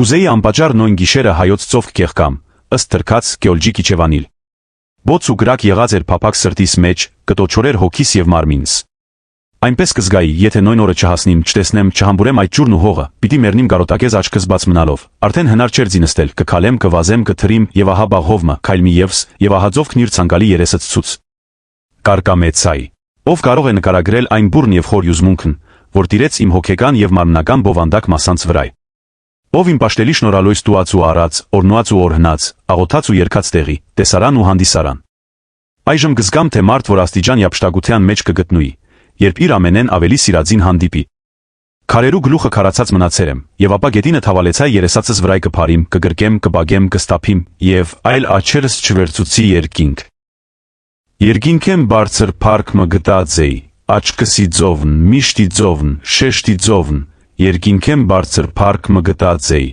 Ուզեի անպատճառ նույն գիշերը հայոց ծովք կեղկամ, ըստ թրքած Գյոլջի Քիչևանիլ։ Բոց ու գրակ եղած էր փափակ սրտիս մեջ, կտոչորեր հոգիս եւ մարմինս։ Այնպես կզգայի, եթե նույն օրը չհասնիմ, չտեսնեմ, չհամբուրեմ այդ ջուրն ու հողը, պիտի մեռնիմ գարոտակեզ աչքս բաց մնալով։ Արդեն հնար չէր ձինստել, կքալեմ, կվազեմ, կթրիմ եւ ահա բաղովմը, քայլմի եւս, եւ ահա ծովքն իր ցանկալի երեսը ցույց կարկամեցայի։ Ով կարող է նկարագրել այն բուրն եւ խոր յուզմունքն, որ տիրեց իմ հոգեկան եւ մարմնական բովանդակ մասանց վրա։ Ով իմ պաշտելի շնորհալույս տուած ու առած, օրնուած ու օրհնած, աղոթած ու երգած տեղի, տեսարան ու հանդիսարան։ Այժմ կզգամ, թե մարդ, որ աստիճան յապշտագության մեջ կգտնուի, երբ իր ամենեն ավելի սիրածին հանդիպի։ Քարերու գլուխը քարացած մնացեր եմ, եւ ապա գետինը թավալեցա երեսածս վրայ կփարիմ, կգրկեմ, կբագեմ, կստափիմ, եւ այլ աչերս չվերցուցի երկինք։ Երկինքեմ բարձր փառք մը գտածեի, աչքսի ծովն, միշտի ծովն, շեշտի ծովն, երկինքեմ բարձր փառք մը գտածեի,